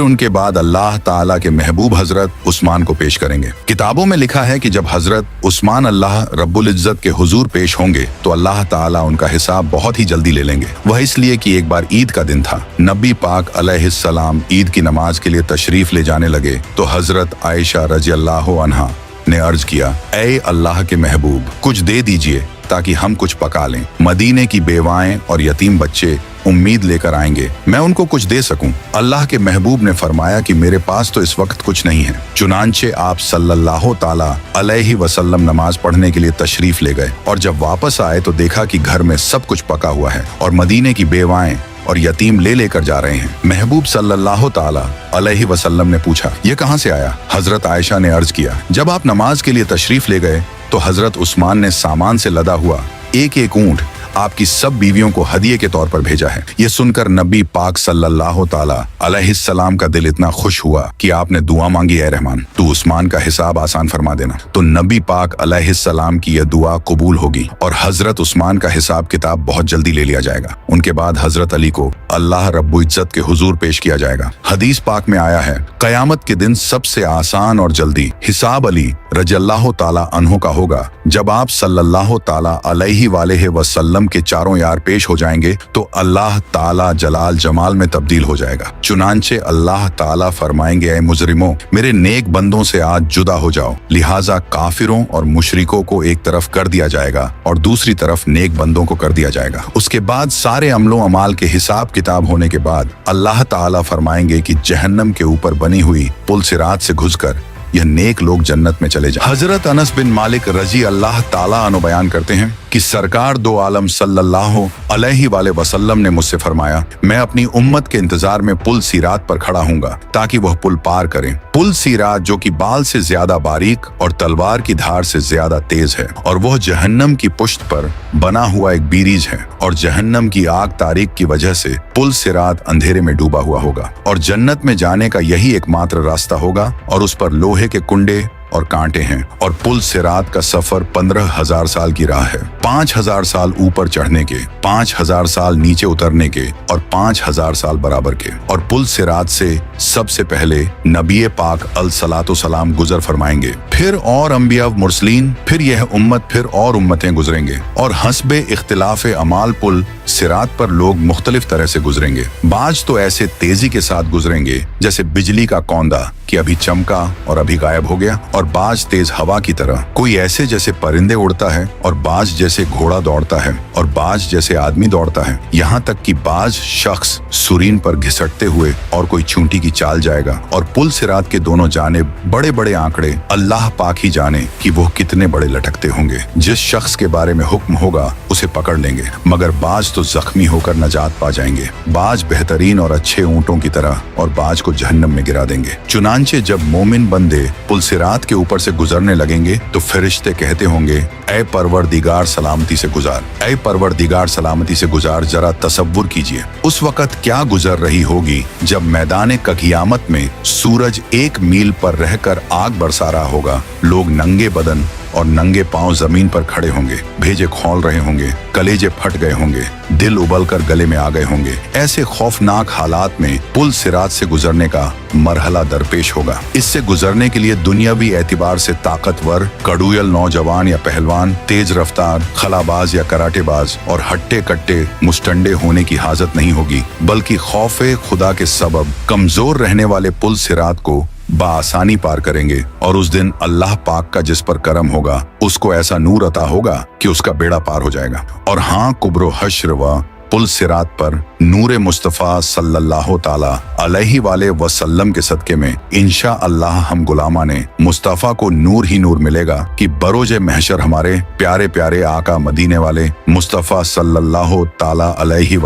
Speaker 1: उनके बाद अल्लाह ताला के महबूब हजरत उस्मान को पेश करेंगे। किताबों में लिखा है कि जब हजरत उस्मान अल्लाह रब्बुल इज्जत के हुजूर पेश होंगे तो अल्लाह ताला उनका हिसाब बहुत ही जल्दी ले लेंगे। वह इसलिए कि एक बार ईद का दिन था। नबी पाक अलैहिस्सलाम ईद की नमाज के लिए तशरीफ ले जाने लगे तो हजरत आयशा रज़ी अल्लाहु अन्हा ने अर्ज किया, ऐ अल्लाह के महबूब कुछ दे दीजिए ताकि हम कुछ पका लें। मदीने की बेवाएं और यतीम बच्चे उम्मीद लेकर आएंगे, मैं उनको कुछ दे सकूं। अल्लाह के महबूब ने फरमाया कि मेरे पास तो इस वक्त कुछ नहीं है। चुनांचे आप सल्लल्लाहु ताला अलैहि वसल्लम नमाज पढ़ने के लिए तशरीफ ले गए और जब वापस आए तो देखा कि घर में सब कुछ पका हुआ है और मदीने की बेवाएं और यतीम ले लेकर जा रहे हैं। महबूब सल्लल्लाहु ताला अलैहि वसल्लम ने पूछा, ये कहां से आया? हजरत आयशा ने अर्ज किया, जब आप नमाज के लिए तशरीफ ले गए तो हजरत उस्मान ने सामान से लदा हुआ एक एक ऊंट आपकी सब बीवियों को हदिये के तौर पर भेजा है। ये सुनकर नबी पाक सल्लल्लाहु ताला अलैहिस्सलाम का दिल इतना खुश हुआ कि आपने दुआ मांगी, ऐ रहमान तू उस्मान का हिसाब आसान फरमा देना। तो नबी पाक अलैहिस्सलाम की यह दुआ कबूल होगी और हजरत उस्मान का हिसाब किताब बहुत जल्दी ले लिया जाएगा। उनके बाद हजरत अली को अल्लाह रब्बुल इज्जत के हुजूर पेश किया जाएगा। हदीस पाक में आया है, कयामत के दिन सबसे आसान और जल्दी हिसाब अली रज़ियल्लाहु ताला अन्हु का होगा। जब आप सल्लल्लाहु ताला अलैहि वालेहि वसल्लम के चारों यार पेश हो जाएंगे तो अल्लाह ताला जलाल जमाल में तब्दील हो जाएगा। चुनांचे अल्लाह ताला फरमाएंगे, ऐ मुजरिमों मेरे नेक बंदों से आज जुदा हो जाओ। लिहाजा काफिरों और मुशरिकों को एक तरफ कर दिया जाएगा और दूसरी तरफ नेक बंदों को कर दिया जाएगा। उसके बाद सारे अमलों अमाल के हिसाब किताब होने के बाद अल्लाह ताला फरमाएंगे कि जहन्नम के ऊपर बनी हुई पुल सिरात से घुसकर यह नेक लोग जन्नत में चले जाएं। हजरत अनस बिन मालिक रजी अल्लाह ताला अन्हु बयान करते हैं कि सरकार दो आलम सल्लल्लाहु अलैहि वसल्लम ने मुझसे फरमाया, मैं अपनी उम्मत के इंतजार में पुल सीरात पर खड़ा हूँगा ताकि वह पुल पार करें। पुल सीरात जो कि बाल से ज्यादा बारीक और तलवार की धार से ज्यादा तेज है और वह जहन्नम की पुश्त पर बना हुआ एक बीरीज है और जहन्नम की आग तारीक की वजह से पुल सिरात अंधेरे में डूबा हुआ होगा और जन्नत में जाने का यही एकमात्र रास्ता होगा और उस पर लोहे के कुंडे और कांटे हैं और पुल सिरात का सफर 15,000 साल की राह है। 5,000 साल ऊपर चढ़ने के, 5,000 साल नीचे उतरने के और 5,000 साल बराबर के। और पुल सिरात से सबसे पहले नबी पाक अलसलातो सलाम गुजर फरमाएंगे, फिर और अंबिया मुरसलीन, फिर यह उम्मत, फिर और उम्मतें गुजरेंगे और हस्बे इख्तिलाफ अमाल पुल सिरात पर लोग मुख्तलिफ तरह से गुजरेंगे। बाज तो ऐसे तेजी के साथ गुजरेंगे जैसे बिजली का कौंदा कि अभी चमका और अभी गायब हो गया, और बाज तेज हवा की तरह, कोई ऐसे जैसे परिंदे उड़ता है और बाज जैसे घोड़ा दौड़ता है और बाज जैसे आदमी दौड़ता है। यहाँ तक कि बाज शख्स सुरीन पर घिसटते हुए और कोई चूंटी की चाल जाएगा। और पुल सिरात के दोनों जानिब बड़े बड़े आंकड़े, अल्लाह पाक ही जाने कि वो कितने बड़े लटकते होंगे। जिस शख्स के बारे में हुक्म होगा उसे पकड़ लेंगे, मगर बाज तो जख्मी होकर नजात पा जाएंगे। बाज बेहतरीन और अच्छे ऊंटों की तरह और बाज को जहन्नम में गिरा देंगे। चुनांचे जब मोमिन बंदे पुल सिरात के ऊपर से गुजरने लगेंगे तो फरिश्ते कहते होंगे, ऐ परवरदिगार सलामती से गुजार, ऐ परवरदिगार सलामती से गुजार। जरा तसव्वुर कीजिए उस वक्त क्या गुजर रही होगी जब मैदान क़यामत में सूरज 1 मील पर रहकर आग बरसा रहा होगा। लोग नंगे बदन और नंगे पांव जमीन पर खड़े होंगे, भेजे खौल रहे होंगे, कलेजे फट गए होंगे, दिल उबल कर गले में आ गए होंगे। ऐसे खौफनाक हालात में पुल सिरात से गुजरने का मरहला दरपेश होगा। इससे गुजरने के लिए दुनियावी एतबार से ताकतवर, कड़ूयल नौजवान या पहलवान, तेज रफ्तार, खलाबाज या कराटेबाज और हट्टे कट्टे मुस्टंडे होने की हाजत नहीं होगी, बल्कि खौफे खुदा के सबब कमजोर रहने वाले पुल सिरात को बाआसानी पार करेंगे। और उस दिन अल्लाह पाक का जिस पर करम होगा उसको ऐसा नूर अता होगा कि उसका बेड़ा पार हो जाएगा। और हाँ, कुब्रो हश्र व पुल सिरात पर नूर मुस्तफ़ा सल्लल्लाहु ताला अलैहि वसल्लम के सदके में इंशा अल्लाह हम गुलामा ने मुस्तफ़ा को नूर ही नूर मिलेगा कि बरोज महशर हमारे प्यारे प्यारे आका मदीने वाले मुस्तफ़ा सल्लल्लाहु ताला अलैहि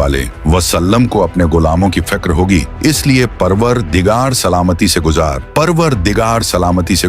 Speaker 1: वसल्लम को अपने गुलामों की फिक्र होगी। इसलिए परवरदिगार सलामती से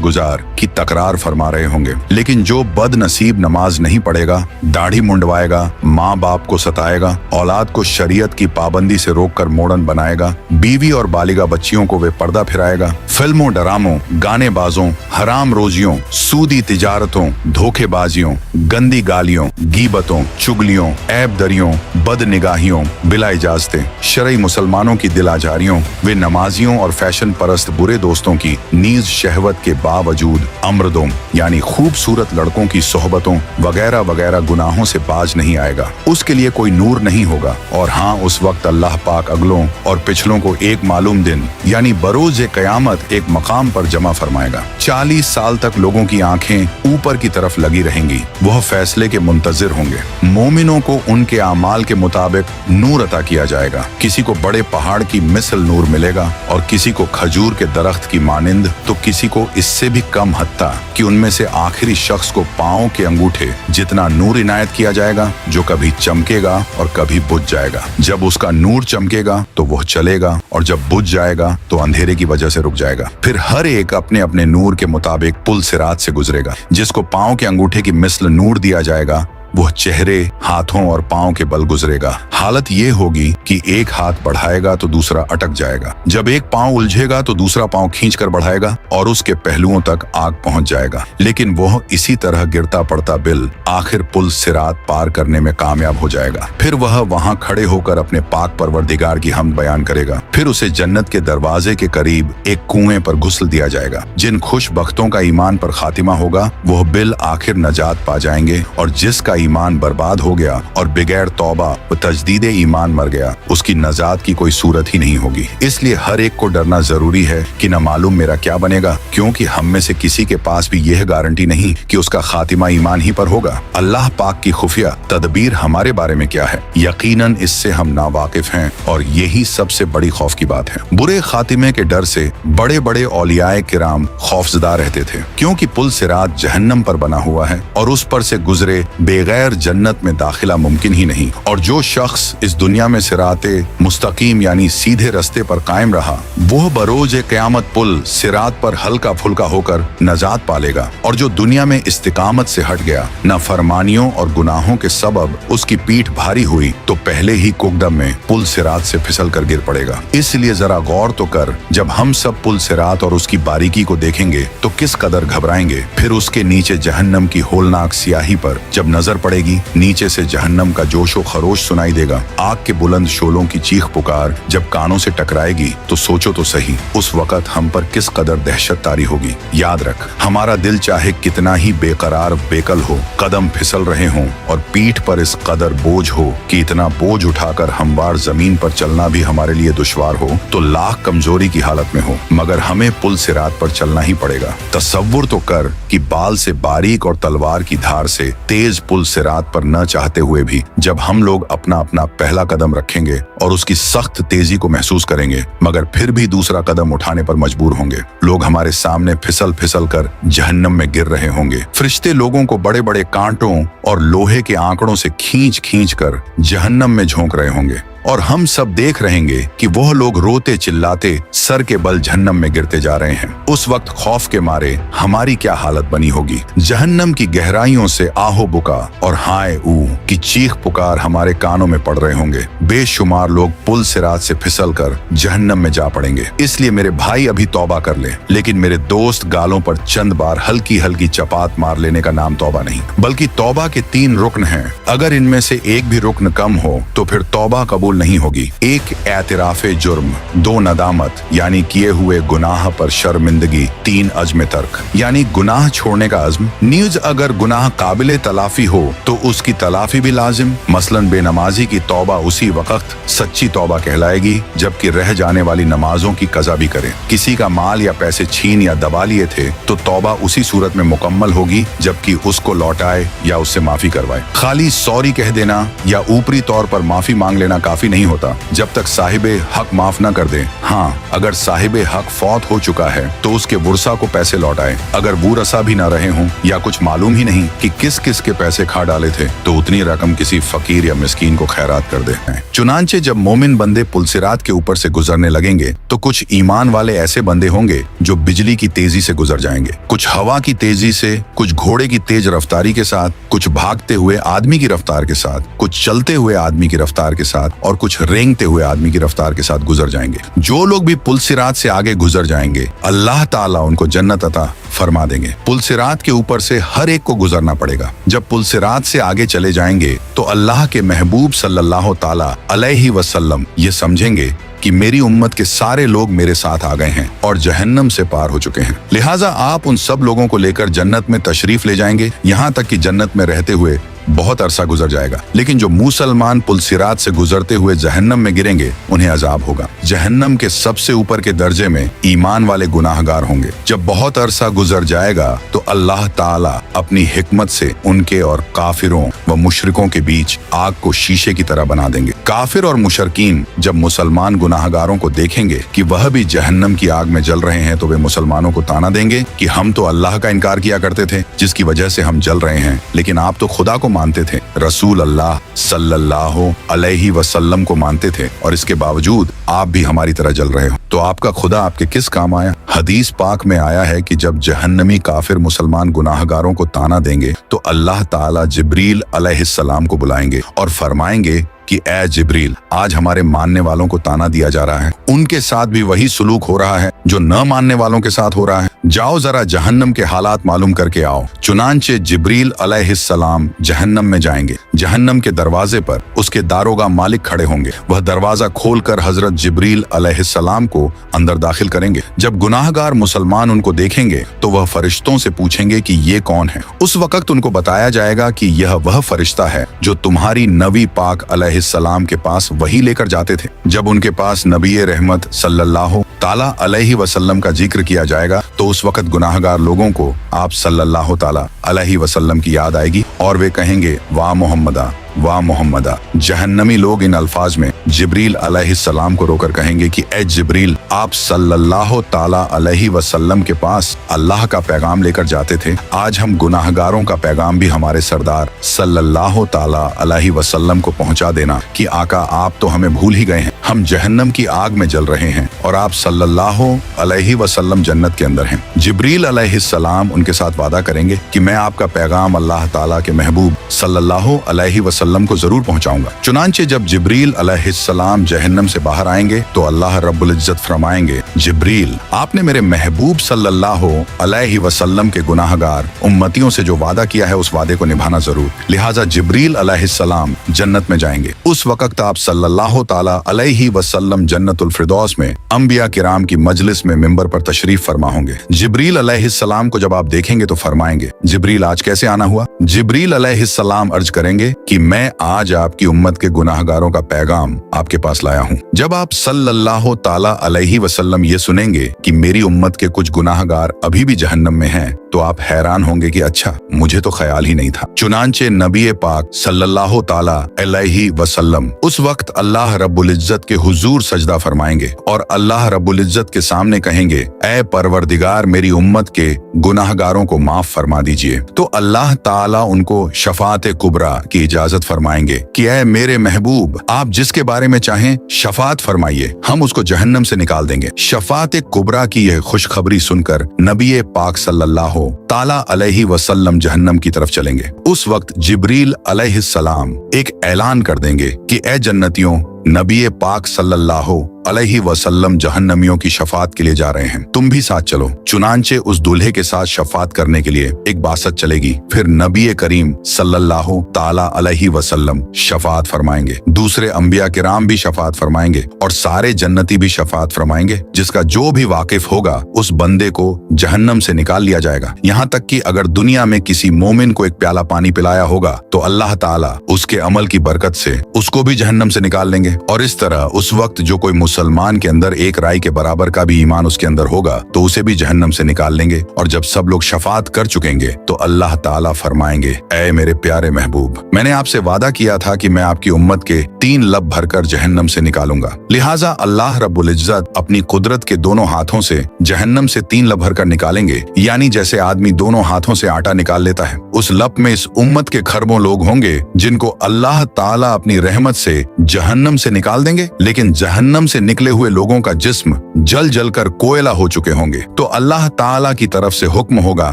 Speaker 1: गुजार की तकरार फरमा रहे होंगे। लेकिन जो बदनसीब नमाज नहीं पढ़ेगा, दाढ़ी मुंडवाएगा, माँ बाप को सताएगा, औलाद को शरीयत की पाबंदी से रोककर मोड़न बनाएगा, बीवी और बालिगा बच्चियों को वे पर्दा फिराएगा, फिल्मों डरामों गाने बाजों हराम रोजियों सूदी तिजारतों धोखेबाजियों गंदी गालियों गीबतों चुगलियों ऐब दरियों बदनिगाहियों बिला इजाजतें शरई मुसलमानों की दिल आजारियों वे नमाजियों और फैशन परस्त बुरे दोस्तों की नीज शहवत के बावजूद अमृदों यानी खूबसूरत लड़कों की सोहबतों वगैरह वगैरह गुनाहों से बाज नहीं आएगा। उसके लिए कोई नूर नहीं होगा। और हाँ, उस वक्त अल्लाह पाक अगलों और पिछलों को एक मालूम दिन यानी बरोज क़यामत एक मकाम पर जमा फरमाएगा। 40 साल तक लोगों की आंखें ऊपर की तरफ लगी रहेंगी। वह फैसले के मुंतजिर होंगे। मोमिनों को उनके आमाल के मुताबिक नूर अता किया जाएगा। किसी को बड़े पहाड़ की मिसल नूर मिलेगा और किसी को खजूर के दरख्त की मानिंद, तो किसी को इससे भी कम, हत्ता कि उनमें से आखिरी शख्स को पांव के अंगूठे जितना नूर इनायत किया जाएगा, जो कभी चमकेगा और कभी बुझ जाएगा। जब उसका नूर चमकेगा तो वह चलेगा और जब बुझ जाएगा तो अंधेरे की वजह से रुक जाएगा। फिर हर एक अपने अपने नूर के मुताबिक पुल सिरात से गुजरेगा। जिसको पांव के अंगूठे की मिसल नूर दिया जाएगा वह चेहरे, हाथों और पांव के बल गुजरेगा। हालत ये होगी कि एक हाथ बढ़ाएगा तो दूसरा अटक जाएगा। जब एक पांव उलझेगा तो दूसरा पांव खींचकर बढ़ाएगा और उसके पहलुओं तक आग पहुंच जाएगा। लेकिन वह इसी तरह गिरता पड़ता बिल आखिर पुल सिरात पार करने में कामयाब हो जाएगा। फिर वह वहां खड़े होकर अपने पाक परवरदिगार की हमद बयान करेगा। फिर उसे जन्नत के दरवाजे के करीब एक कुएं पर घुसल दिया जाएगा। जिन खुशबख्तों का ईमान पर खातिमा होगा वह बिल आखिर नजात पा जाएंगे, और जिसका ईमान बर्बाद हो गया और बगैर तौबा व तजदीदे ईमान मर गया, उसकी नजात की कोई सूरत ही नहीं होगी। इसलिए हर एक को डरना जरूरी है कि न मालूम मेरा क्या बनेगा, क्योंकि हम में से किसी के पास भी यह गारंटी नहीं कि उसका खातिमा ईमान ही पर होगा। अल्लाह पाक की खुफिया तदबीर हमारे बारे में क्या है, यकीनन इससे हम नावाकिफ हैं, और यही सबसे बड़ी खौफ की बात है। बुरे खातिमे के डर से बड़े बड़े औलियाए किराम खौफजदा रहते थे, क्योंकि पुल सिरात जहन्नम पर बना हुआ है और उस पर से गुजरे बगैर जन्नत में दाखिला मुमकिन ही नहीं। और जो शख्स इस दुनिया में सिराते मुस्तकीम यानी सीधे रास्ते पर कायम रहा, वह बरोज क़यामत पुल सिरात पर हल्का फुल्का होकर नजात पालेगा। और जो दुनिया में इस्तिकामत से हट गया, न फरमानियों और गुनाहों के सबब उसकी पीठ भारी हुई, तो पहले ही कुकदम में पुल सिरात से फिसल कर गिर पड़ेगा। इसलिए जरा गौर तो कर, जब हम सब पुल सिरात और उसकी बारीकी को देखेंगे तो किस कदर घबराएंगे। फिर उसके नीचे जहन्नम की होलनाक सियाही पर जब नजर पड़ेगी, नीचे से जहन्नम का जोशो खरोश सुनाई देगा। आग के बुलंद शोलों की चीख पुकार जब कानों से टकराएगी, तो सोचो तो सही उस वक्त हम पर किस कदर दहशत तारी होगी। याद रख, हमारा दिल चाहे कितना ही बेकरार बेकल हो, कदम फिसल रहे हों और पीठ पर इस कदर बोझ हो कि इतना बोझ उठाकर हमवार जमीन पर चलना भी हमारे लिए दुश्वार हो, तो लाख कमजोरी की हालत में हो, मगर हमें पुल सिरात पर चलना ही पड़ेगा। तसव्वुर तो कर कि बाल से बारीक और तलवार की धार से तेज पुल सिरात पर न चाहते हुए भी जब हम लोग अपना अपना पहला कदम रखेंगे और उसकी सख्त तेजी को महसूस करेंगे, मगर फिर भी दूसरा कदम उठाने पर मजबूर होंगे। लोग हमारे सामने फिसल फिसल कर जहन्नम में गिर रहे होंगे। फरिश्ते लोगों को बड़े बड़े कांटों और लोहे के आंकड़ों से खींच खींच कर जहन्नम में झोंक रहे होंगे, और हम सब देख रहेंगे कि वह लोग रोते चिल्लाते सर के बल जहन्नम में गिरते जा रहे हैं। उस वक्त खौफ के मारे हमारी क्या हालत बनी होगी। जहन्नम की गहराइयों से आहो बुका और हाय ऊ की चीख पुकार हमारे कानों में पड़ रहे होंगे। बेशुमार लोग पुल सिरात से फिसल कर जहन्नम में जा पड़ेंगे। इसलिए मेरे भाई अभी तौबा कर ले, लेकिन मेरे दोस्त गालों पर चंद बार हल्की हल्की चपात मार लेने का नाम तौबा नहीं, बल्कि तौबा के 3 रुकन हैं। अगर इनमें से एक भी रुकन कम हो तो फिर तौबा कबूल बिल्कुल नहीं होगी। एक एतराफ़े जुर्म, 2 नदामत यानी किए हुए गुनाह पर शर्मिंदगी, 3 अज़्म तर्क यानी गुनाह छोड़ने का अज़्म। न्यूज़ अगर गुनाह काबिल तलाफी हो तो उसकी तलाफी भी लाजिम। मसलन बेनमाजी की तौबा उसी वक्त सच्ची तौबा कहलाएगी जबकि रह जाने वाली नमाजों की कज़ा भी करे। किसी का माल या पैसे छीन या दबा लिए थे तो तौबा उसी सूरत में मुकम्मल होगी जबकि उसको लौटाए या उससे माफी करवाए। खाली सॉरी कह देना या ऊपरी तौर पर माफी मांग लेना काफी नहीं होता जब तक साहिबे हक माफ न कर दे। हाँ, अगर साहिबे हक फौत हो चुका है तो उसके वुरसा को पैसे लौटाए। अगर वुरसा भी न रहे हों या कुछ मालूम ही नहीं कि किस किस के पैसे खा डाले थे तो उतनी रकम किसी फकीर या मिस्कीन को खैरात कर दे। चुनांचे जब मोमिन बंदे पुलसिरात के ऊपर से गुजरने लगेंगे तो कुछ ईमान वाले ऐसे बंदे होंगे जो बिजली की तेजी से गुजर जाएंगे, कुछ हवा की तेजी से, कुछ घोड़े की तेज रफ्तारी के साथ, कुछ भागते हुए आदमी की रफ्तार के साथ, कुछ चलते हुए आदमी की रफ्तार के साथ और कुछ रेंगते हुए आदमी की रफ्तार के साथ गुजर जाएंगे। जो लोग भी पुलसिरात से आगे गुजर जाएंगे अल्लाह ताला उनको जन्नत अता फरमा देंगे। पुलसिरात के ऊपर से हर एक को गुजरना पड़ेगा। जब पुलसिरात से आगे चले जाएंगे तो अल्लाह के महबूब सल्लल्लाहु ताला अलैहि वसल्लम ये समझेंगे कि मेरी उम्मत के सारे लोग मेरे साथ आ गए हैं और जहन्नम से पार हो चुके हैं, लिहाजा आप उन सब लोगों को लेकर जन्नत में तशरीफ ले जाएंगे। यहाँ तक कि जन्नत में रहते हुए बहुत अरसा गुजर जाएगा, लेकिन जो मुसलमान पुलसिरात से गुजरते हुए जहन्नम में गिरेंगे उन्हें अजाब होगा। जहन्नम के सबसे ऊपर के दर्जे में ईमान वाले गुनाहगार होंगे। जब बहुत अरसा गुजर जाएगा तो अल्लाह ताला अपनी हिकमत से उनके और काफिरों व मुशरिकों के बीच आग को शीशे की तरह बना देंगे। काफिर और मुशरकीन जब मुसलमान गुनाहगारों को देखेंगे कि वह भी जहन्नम की आग में जल रहे हैं तो वे मुसलमानों को ताना देंगे कि हम तो अल्लाह का इनकार किया करते थे जिसकी वजह से हम जल रहे हैं, लेकिन आप तो खुदा को मानते थे, रसूल अल्लाह सल्लल्लाहु अलैहि वसल्लम को मानते थे और इसके बावजूद आप भी हमारी तरह जल रहे हो, तो आपका खुदा आपके किस काम आया। हदीस पाक में आया है कि जब जहन्नमी काफिर मुसलमान गुनाहगारों को ताना देंगे तो अल्लाह ताला जिब्रील अलैहिस्सलाम को बुलाएंगे और फरमाएंगे कि ए जिब्रील, आज हमारे मानने वालों को ताना दिया जा रहा है, उनके साथ भी वही सुलूक हो रहा है जो न मानने वालों के साथ हो रहा है। जाओ जरा जहन्नम के हालात मालूम करके आओ। चुनांचे जिब्रील अलैहिस्सलाम जहन्नम में जाएंगे। जहन्नम के दरवाजे पर उसके दारोगा मालिक खड़े होंगे। वह दरवाजा खोलकर हजरत जिब्रील अलैहिस्सलाम को अंदर दाखिल करेंगे। जब गुनाहगार मुसलमान उनको देखेंगे तो वह फरिश्तों से पूछेंगे कि ये कौन है। उस वक्त उनको बताया जाएगा कि यह वह फरिश्ता है जो तुम्हारी नबी पाक अलैहिस्सलाम के पास वही लेकर जाते थे। जब उनके पास नबी रहमत सल्लल्लाहु ताला अलैहि वसल्लम का जिक्र किया जाएगा तो उस वक्त गुनाहगार लोगों को आप सल्लल्लाहु ताला अलैहि वसल्लम की याद आएगी और वे कहेंगे वाह मोहम्मदा, वाह मोहम्मदा। जहन्नमी लोग इन अल्फाज में जिब्रील अलैहिस्सलाम को रोकर कहेंगे कि ए जिब्रील, आप सल्लल्लाहु ताला अलैहि वसल्लम के पास अल्लाह का पैगाम लेकर जाते थे, आज हम गुनाहगारों का पैगाम भी हमारे सरदार सल्लल्लाहु ताला अलैहि वसल्लम को पहुंचा देना कि आका आप तो हमें भूल ही गए हैं, हम जहन्नम की आग में जल रहे हैं और आप सल्लल्लाहु अलैहि वसल्लम जन्नत के अंदर हैं। जिब्रील अलैहिस्सलाम उनके साथ वादा करेंगे कि मैं आपका पैगाम अल्लाह ताला के महबूब सल्लल्लाहु अलैहि वसल्लम को जरूर पहुंचाऊंगा। चुनांचे जब जिब्रील अलैहिस्सलाम जहन्नम से बाहर आएंगे तो अल्लाह रब्बुल इज्जत फरमाएंगे, जिब्रील, आपने मेरे महबूब सल्लल्लाहु अलैहि वसल्लम के गुनाहगार उम्मतियों से जो वादा किया है उस वादे को निभाना जरूर। लिहाजा जिब्रील अलैहिस्सलाम जन्नत में जाएंगे। उस वक्त आप सल्लल्लाहु ताला अलैहि वसल्लम जन्नतुल फिरदौस में अंबिया किराम की मजलिस में मिंबर पर तशरीफ फरमा होंगे। जिब्रील अलैहिस्सलाम को जब आप देखेंगे तो फरमाएंगे, जिब्रील आज कैसे आना हुआ। जिब्रील अलैहिस्सलाम अर्ज करेंगे कि मैं आज आपकी उम्मत के गुनाहगारों का पैगाम आपके पास लाया हूँ। जब आप सल्लल्लाहु ताला अलैहि वसल्लम ये सुनेंगे कि मेरी उम्मत के कुछ गुनाहगार अभी भी जहन्नम में हैं तो आप हैरान होंगे कि अच्छा, मुझे तो ख्याल ही नहीं था। चुनांचे नबी पाक सल्लल्लाहु ताला अलैहि वसल्लम उस वक्त अल्लाह रब्बुल इज्जत के हुजूर सजदा फरमाएंगे और अल्लाह रब्बुल इज्जत के सामने कहेंगे, ऐ परवरदिगार, मेरी उम्मत के गुनाहगारों को माफ फरमा दीजिए। तो अल्लाह ताला उनको शफात कुबरा की इजाजत फरमाएंगे कि ऐ मेरे महबूब, आप जिसके बारे में चाहें शफात फरमाइए, हम उसको जहन्नम से निकाल देंगे। शफात कुबरा की यह खुशखबरी सुनकर नबी पाक सल्लल्लाहु ताला अलैहि वसल्लम जहन्नम की तरफ चलेंगे। उस वक्त जिब्रील अलैहिस्सलाम एक ऐलान कर देंगे कि ऐ जन्नतियों, नबी पाक सल्लल्लाहु अलैहि वसल्लम जहन्नमियों की शफात के लिए जा रहे हैं, तुम भी साथ चलो। चुनांचे उस दूल्हे के साथ शफात करने के लिए एक बासत चलेगी। फिर नबी करीम सल्लल्लाहु ताला अलैहि वसल्लम शफात फरमाएंगे, दूसरे अंबिया किराम भी शफात फरमाएंगे और सारे जन्नती भी शफात फरमाएंगे। जिसका जो भी वाकिफ होगा उस बंदे को जहन्नम से निकाल लिया जाएगा। यहाँ तक कि अगर दुनिया में किसी मोमिन को एक प्याला पानी पिलाया होगा तो अल्लाह ताला उसके अमल की बरकत से उसको भी जहन्नम से निकाल लेंगे। और इस तरह उस वक्त जो कोई मुसलमान के अंदर एक राई के बराबर का भी ईमान उसके अंदर होगा तो उसे भी जहन्नम से निकाल लेंगे। और जब सब लोग शफात कर चुकेंगे तो अल्लाह ताला फरमाएंगे, ऐ मेरे प्यारे महबूब, मैंने आपसे वादा किया था कि मैं आपकी उम्मत के 3 लब भरकर जहन्नम से निकालूंगा। लिहाजा अल्लाह रब्बुल इज्जत अपनी कुदरत के दोनों हाथों से जहन्नम से 3 लब भरकर निकालेंगे। यानी जैसे आदमी दोनों हाथों से आटा निकाल लेता है, उस लब में इस उम्मत के खरबों लोग होंगे जिनको अल्लाह ताला अपनी रहमत से जहन्नम से निकाल देंगे। लेकिन जहन्नम से निकले हुए लोगों का जिस्म जल जल कर कोयला हो चुके होंगे। तो अल्लाह ताला की तरफ से हुक्म होगा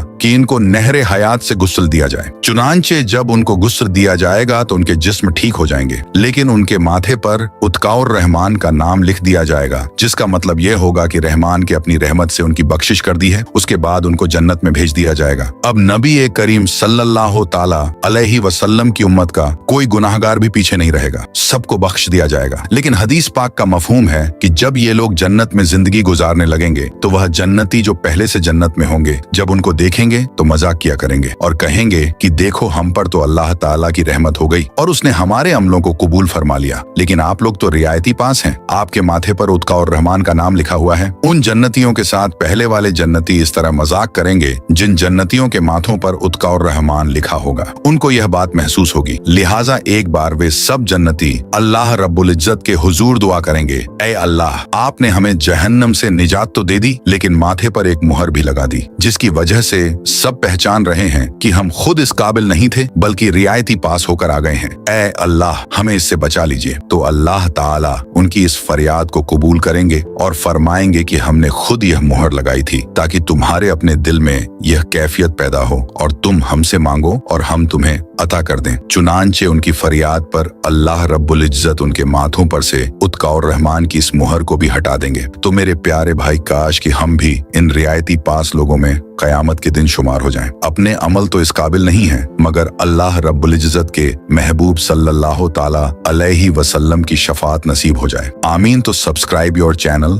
Speaker 1: कि इनको नहरे हयात से गुस्ल दिया जाए। चुनांचे जब उनको गुस्ल दिया जाएगा तो उनके जिस्म ठीक हो जाएंगे, लेकिन उनके माथे पर उत्काउर रहमान का नाम लिख दिया जाएगा, जिसका मतलब यह होगा कि रहमान के अपनी रहमत से उनकी बख्शिश कर दी है। उसके बाद उनको जन्नत में भेज दिया जाएगा। अब नबी करीम सल्लल्लाहु ताला अलैहि वसल्लम की उम्मत का कोई गुनाहगार भी पीछे नहीं रहेगा, सबको बख्श दिया जाएगा। लेकिन हदीस पाक का मफहूम है कि जब ये लोग जन्नत में जिंदगी गुजारने लगेंगे तो वह जन्नती जो पहले से जन्नत में होंगे जब उनको देखेंगे तो मजाक किया करेंगे और कहेंगे कि देखो हम पर तो अल्लाह ताला की रहमत हो गई और उसने हमारे अमलों को कबूल फरमा लिया, लेकिन आप लोग तो रियायती पास हैं, आपके माथे पर उत्का और रहमान का नाम लिखा हुआ है। उन जन्नतियों के साथ पहले वाले जन्नती इस तरह मजाक करेंगे जिन जन्नतियों के माथों पर उत्का और रहमान लिखा होगा। उनको यह बात महसूस होगी। लिहाजा एक बार वे सब जन्नती अल्लाह रब्बुल इज्जत के हुजूर दुआ करेंगे, ऐ अल्लाह, आपने हमें जहन्नम से निजात तो दे दी, लेकिन माथे पर एक मुहर भी लगा दी, जिसकी वजह से सब पहचान रहे हैं कि हम खुद इस काबिल नहीं थे बल्कि रियायती पास होकर आ गए हैं। ऐ अल्लाह, हमें इससे बचा लीजिए। तो अल्लाह ताला उनकी इस फरियाद को कबूल करेंगे और फरमाएंगे कि हमने खुद यह मुहर लगाई थी ताकि तुम्हारे अपने दिल में यह कैफियत पैदा हो और तुम हमसे मांगो और हम तुम्हें अता कर दें। चुनांचे उनकी फरियाद पर अल्लाह रब्बुल इज्जत उनके माथों पर से उत्का और रहमान की इस मुहर को भी हटा देंगे। तो मेरे प्यारे भाई, काश कि हम भी इन रियायती पास लोगों में कयामत के दिन शुमार हो जाएं। अपने अमल तो इस काबिल नहीं है, मगर अल्लाह रब्बुल इज्जत के महबूब सल्लल्लाहु ताला अलैहि वसल्लम की शफात नसीब हो जाए। आमीन। तो सब्सक्राइब योर चैनल